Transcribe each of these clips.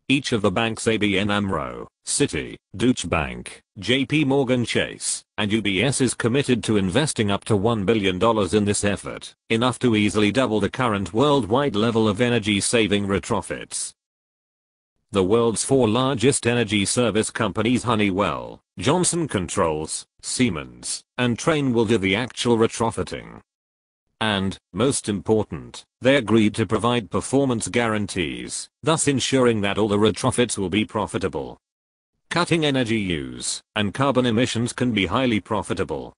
Each of the banks ABN AMRO, Citi, Deutsche Bank, JP Morgan Chase, and UBS is committed to investing up to $1 billion in this effort, enough to easily double the current worldwide level of energy-saving retrofits. The world's four largest energy service companies Honeywell, Johnson Controls, Siemens, and Trane will do the actual retrofitting. And, most important, they agreed to provide performance guarantees, thus ensuring that all the retrofits will be profitable. Cutting energy use and carbon emissions can be highly profitable.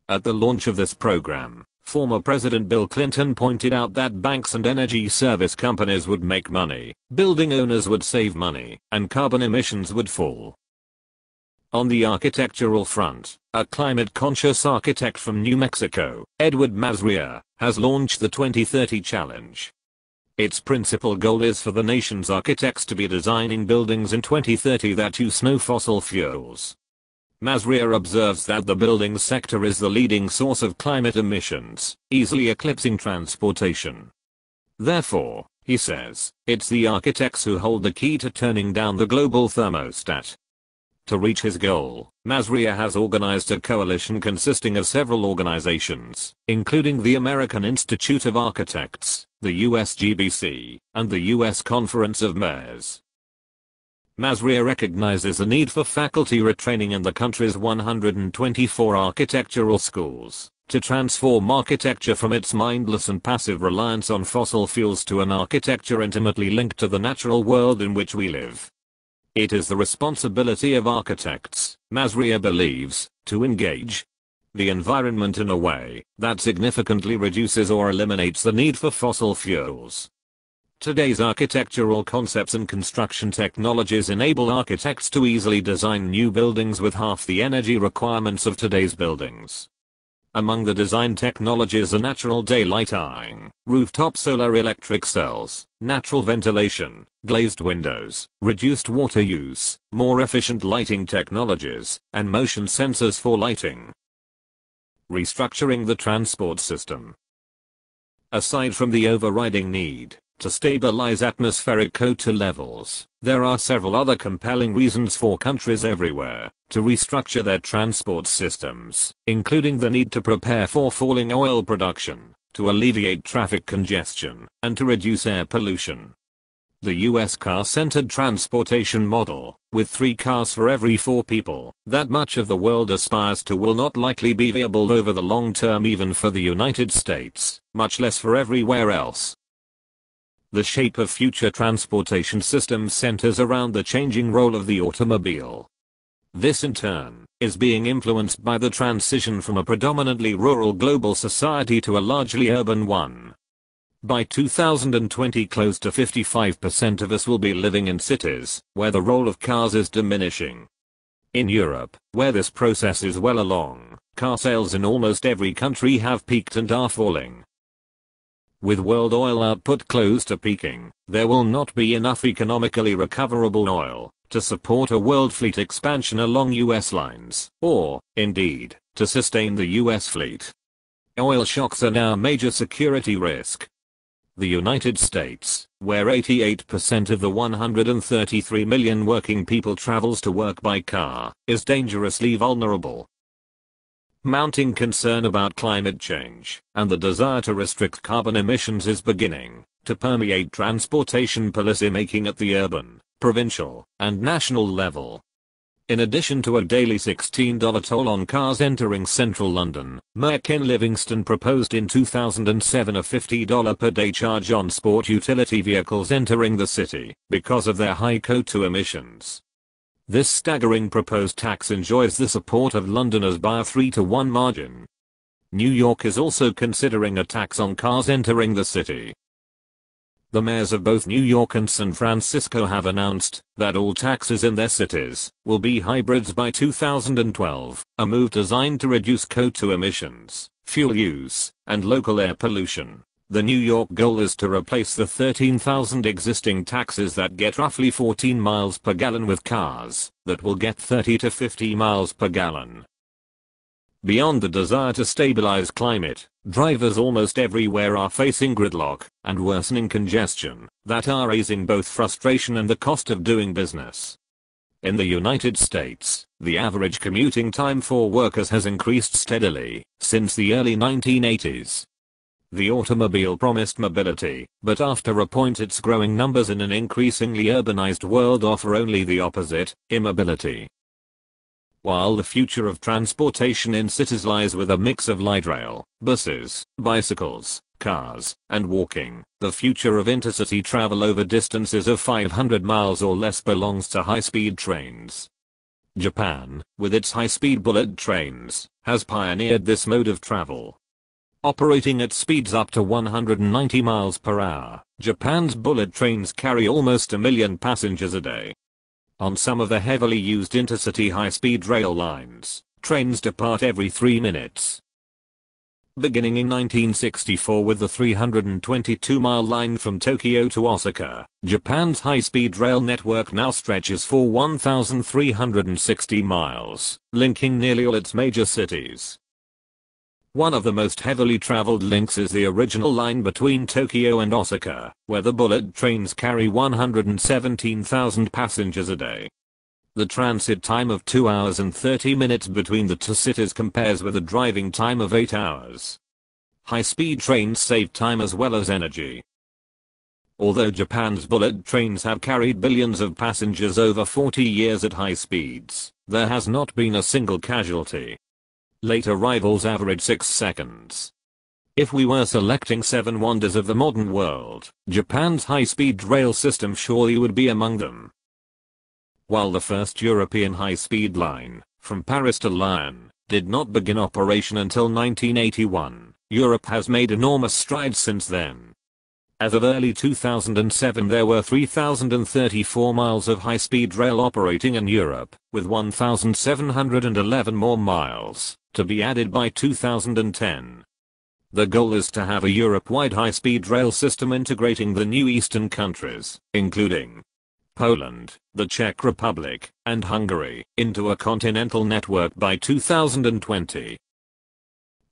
At the launch of this program, former President Bill Clinton pointed out that banks and energy service companies would make money, building owners would save money, and carbon emissions would fall. On the architectural front, a climate-conscious architect from New Mexico, Edward Masria, has launched the 2030 Challenge. Its principal goal is for the nation's architects to be designing buildings in 2030 that use no fossil fuels. Masria observes that the building sector is the leading source of climate emissions, easily eclipsing transportation. Therefore, he says, it's the architects who hold the key to turning down the global thermostat. To reach his goal, Masria has organized a coalition consisting of several organizations, including the American Institute of Architects, the USGBC, and the U.S. Conference of Mayors. Masria recognizes the need for faculty retraining in the country's 124 architectural schools to transform architecture from its mindless and passive reliance on fossil fuels to an architecture intimately linked to the natural world in which we live. It is the responsibility of architects, Masria believes, to engage the environment in a way that significantly reduces or eliminates the need for fossil fuels. Today's architectural concepts and construction technologies enable architects to easily design new buildings with half the energy requirements of today's buildings. Among the design technologies are natural daylight lighting, rooftop solar electric cells, natural ventilation, glazed windows, reduced water use, more efficient lighting technologies, and motion sensors for lighting. Restructuring the transport system. Aside from the overriding need to stabilize atmospheric CO2 levels, there are several other compelling reasons for countries everywhere to restructure their transport systems, including the need to prepare for falling oil production, to alleviate traffic congestion, and to reduce air pollution. The US car-centered transportation model, with 3 cars for every 4 people, that much of the world aspires to will not likely be viable over the long term even for the United States, much less for everywhere else. The shape of future transportation systems centers around the changing role of the automobile. This in turn is being influenced by the transition from a predominantly rural global society to a largely urban one. By 2020, close to 55% of us will be living in cities, where the role of cars is diminishing. In Europe, where this process is well along, car sales in almost every country have peaked and are falling. With world oil output close to peaking, there will not be enough economically recoverable oil to support a world fleet expansion along US lines, or, indeed, to sustain the US fleet. Oil shocks are now a major security risk. The United States, where 88% of the 133 million working people travels to work by car, is dangerously vulnerable. Mounting concern about climate change and the desire to restrict carbon emissions is beginning to permeate transportation policymaking at the urban, provincial, and national level. In addition to a daily $16 toll on cars entering central London, Mayor Ken Livingstone proposed in 2007 a $50 per day charge on sport utility vehicles entering the city because of their high CO2 emissions. This staggering proposed tax enjoys the support of Londoners by a 3-to-1 margin. New York is also considering a tax on cars entering the city. The mayors of both New York and San Francisco have announced that all taxes in their cities will be hybrids by 2012, a move designed to reduce CO2 emissions, fuel use, and local air pollution. The New York goal is to replace the 13,000 existing taxis that get roughly 14 miles per gallon with cars that will get 30 to 50 miles per gallon. Beyond the desire to stabilize climate, drivers almost everywhere are facing gridlock and worsening congestion that are raising both frustration and the cost of doing business. In the United States, the average commuting time for workers has increased steadily since the early 1980s. The automobile promised mobility, but after a point its growing numbers in an increasingly urbanized world offer only the opposite, immobility. While the future of transportation in cities lies with a mix of light rail, buses, bicycles, cars, and walking, the future of intercity travel over distances of 500 miles or less belongs to high-speed trains. Japan, with its high-speed bullet trains, has pioneered this mode of travel. Operating at speeds up to 190 miles per hour, Japan's bullet trains carry almost 1 million passengers a day. On some of the heavily used intercity high-speed rail lines, trains depart every 3 minutes. Beginning in 1964 with the 322-mile line from Tokyo to Osaka, Japan's high-speed rail network now stretches for 1,360 miles, linking nearly all its major cities. One of the most heavily traveled links is the original line between Tokyo and Osaka, where the bullet trains carry 117,000 passengers a day. The transit time of 2 hours and 30 minutes between the two cities compares with a driving time of 8 hours. High-speed trains save time as well as energy. Although Japan's bullet trains have carried billions of passengers over 40 years at high speeds, there has not been a single casualty. Late arrivals average 6 seconds. If we were selecting 7 wonders of the modern world, Japan's high-speed rail system surely would be among them. While the first European high-speed line, from Paris to Lyon, did not begin operation until 1981, Europe has made enormous strides since then. As of early 2007 there were 3,034 miles of high-speed rail operating in Europe, with 1,711 more miles to be added by 2010. The goal is to have a Europe-wide high-speed rail system integrating the new eastern countries, including Poland, the Czech Republic, and Hungary, into a continental network by 2020.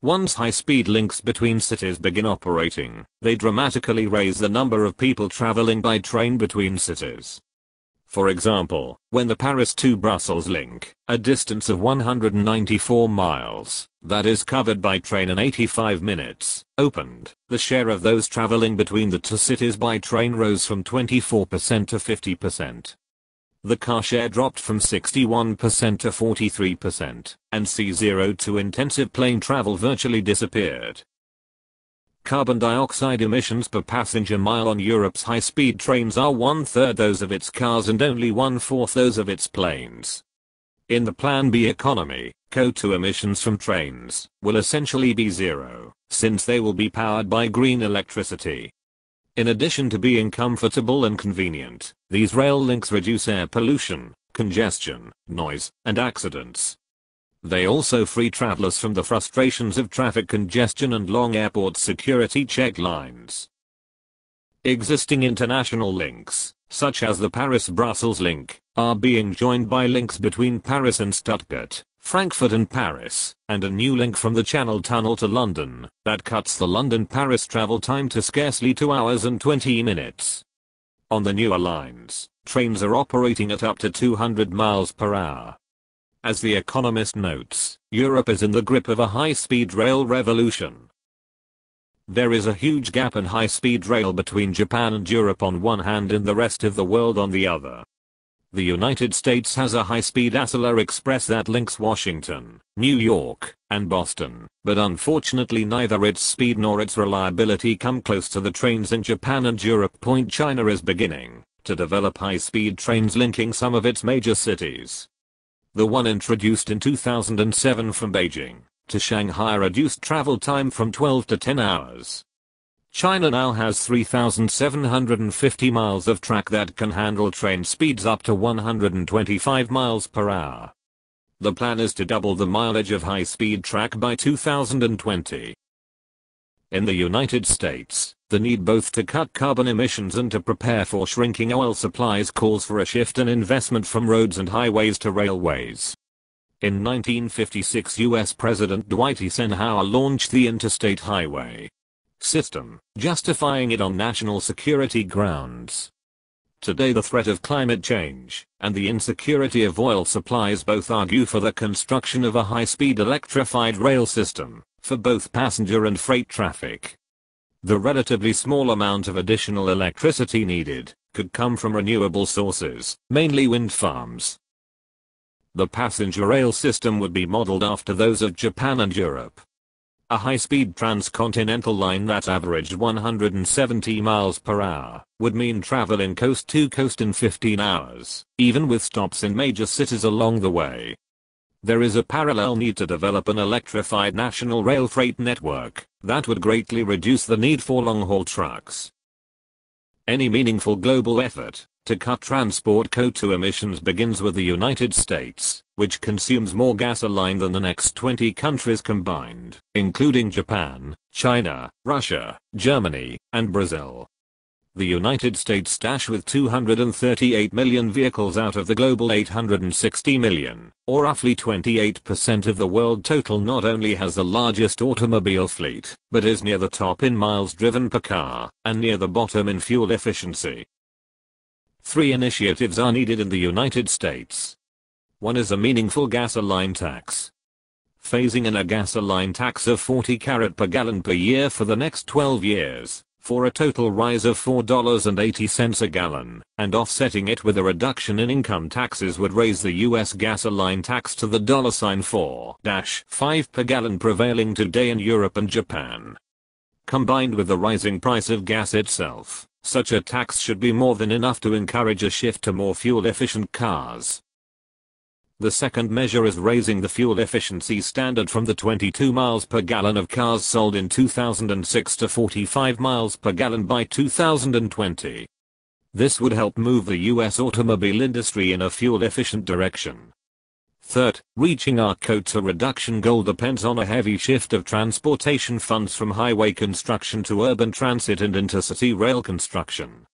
Once high-speed links between cities begin operating, they dramatically raise the number of people traveling by train between cities. For example, when the Paris to Brussels link, a distance of 194 miles, that is covered by train in 85 minutes, opened, the share of those traveling between the two cities by train rose from 24% to 50%. The car share dropped from 61% to 43%, and C02 intensive plane travel virtually disappeared. Carbon dioxide emissions per passenger mile on Europe's high-speed trains are 1/3 those of its cars and only 1/4 those of its planes. In the Plan B economy, CO2 emissions from trains will essentially be zero, since they will be powered by green electricity. In addition to being comfortable and convenient, these rail links reduce air pollution, congestion, noise, and accidents. They also free travelers from the frustrations of traffic congestion and long airport security check lines. Existing international links, such as the Paris-Brussels link, are being joined by links between Paris and Stuttgart, Frankfurt and Paris, and a new link from the Channel Tunnel to London that cuts the London-Paris travel time to scarcely 2 hours and 20 minutes. On the newer lines, trains are operating at up to 200 miles per hour. As The Economist notes, Europe is in the grip of a high-speed rail revolution. There is a huge gap in high-speed rail between Japan and Europe on one hand and the rest of the world on the other. The United States has a high-speed Acela Express that links Washington, New York, and Boston, but unfortunately neither its speed nor its reliability come close to the trains in Japan and Europe. China is beginning to develop high-speed trains linking some of its major cities. The one introduced in 2007 from Beijing to Shanghai reduced travel time from 12 to 10 hours. China now has 3,750 miles of track that can handle train speeds up to 125 miles per hour. The plan is to double the mileage of high-speed track by 2020. In the United States, the need both to cut carbon emissions and to prepare for shrinking oil supplies calls for a shift in investment from roads and highways to railways. In 1956, US President Dwight Eisenhower launched the Interstate Highway System, justifying it on national security grounds. Today the threat of climate change and the insecurity of oil supplies both argue for the construction of a high-speed electrified rail system for both passenger and freight traffic. The relatively small amount of additional electricity needed could come from renewable sources, mainly wind farms. The passenger rail system would be modeled after those of Japan and Europe. A high-speed transcontinental line that averaged 170 miles per hour would mean travel in coast to coast in 15 hours, even with stops in major cities along the way. There is a parallel need to develop an electrified national rail freight network that would greatly reduce the need for long-haul trucks. Any meaningful global effort to cut transport CO2 emissions begins with the United States, which consumes more gasoline than the next 20 countries combined, including Japan, China, Russia, Germany, and Brazil. The United States with 238 million vehicles out of the global 860 million, or roughly 28% of the world total, not only has the largest automobile fleet, but is near the top in miles driven per car, and near the bottom in fuel efficiency. 3 initiatives are needed in the United States. One is a meaningful gasoline tax. Phasing in a gasoline tax of 40 carat per gallon per year for the next 12 years, for a total rise of $4.80 a gallon, and offsetting it with a reduction in income taxes would raise the US gasoline tax to the $4.5 per gallon prevailing today in Europe and Japan. Combined with the rising price of gas itself, such a tax should be more than enough to encourage a shift to more fuel-efficient cars. The second measure is raising the fuel efficiency standard from the 22 miles per gallon of cars sold in 2006 to 45 miles per gallon by 2020. This would help move the US automobile industry in a fuel-efficient direction. Third, reaching our CO2 reduction goal depends on a heavy shift of transportation funds from highway construction to urban transit and intercity rail construction.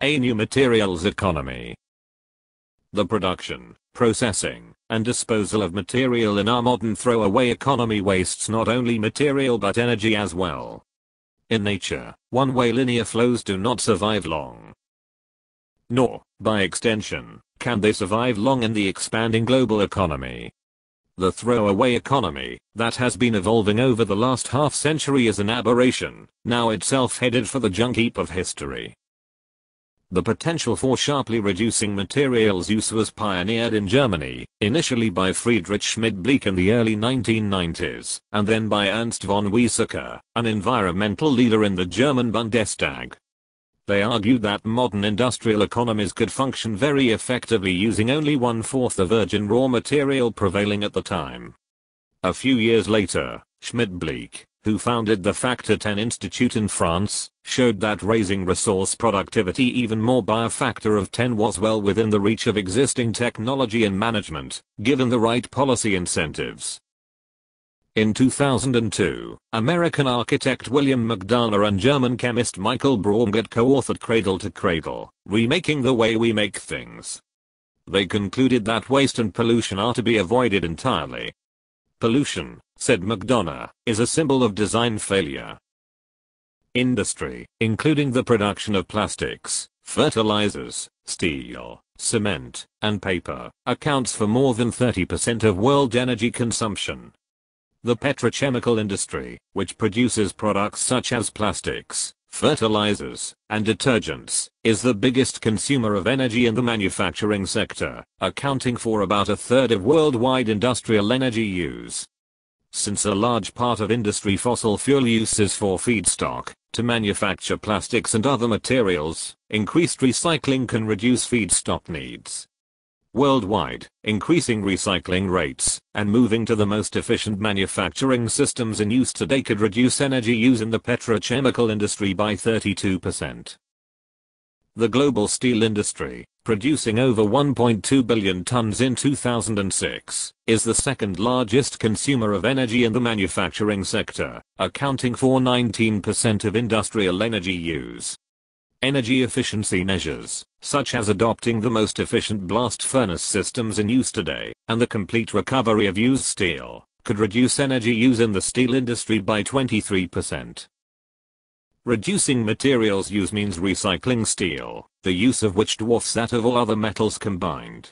A new materials economy. The production, processing, and disposal of material in our modern throwaway economy wastes not only material but energy as well. In nature, one-way linear flows do not survive long. Nor, by extension, can they survive long in the expanding global economy. The throwaway economy, that has been evolving over the last half-century, is an aberration, now itself headed for the junk heap of history. The potential for sharply reducing materials use was pioneered in Germany, initially by Friedrich Schmidt-Bleek in the early 1990s, and then by Ernst von Weizsäcker, an environmental leader in the German Bundestag. They argued that modern industrial economies could function very effectively using only 1/4 the virgin raw material prevailing at the time. A few years later, Schmidt-Bleek, who founded the Factor 10 Institute in France, showed that raising resource productivity even more by a factor of 10 was well within the reach of existing technology and management, given the right policy incentives. In 2002, American architect William McDonough and German chemist Michael Braungart co-authored Cradle to Cradle, Remaking the Way We Make Things. They concluded that waste and pollution are to be avoided entirely. Pollution, said McDonough, is a symbol of design failure. Industry, including the production of plastics, fertilizers, steel, cement, and paper, accounts for more than 30% of world energy consumption. The petrochemical industry, which produces products such as plastics, fertilizers, and detergents, is the biggest consumer of energy in the manufacturing sector, accounting for about 1/3 of worldwide industrial energy use. Since a large part of industry fossil fuel use is for feedstock, to manufacture plastics and other materials, increased recycling can reduce feedstock needs. Worldwide, increasing recycling rates and moving to the most efficient manufacturing systems in use today could reduce energy use in the petrochemical industry by 32%. The global steel industry, producing over 1.2 billion tons in 2006, is the second largest consumer of energy in the manufacturing sector, accounting for 19% of industrial energy use. Energy efficiency measures, such as adopting the most efficient blast furnace systems in use today, and the complete recovery of used steel, could reduce energy use in the steel industry by 23%. Reducing materials use means recycling steel, the use of which dwarfs that of all other metals combined.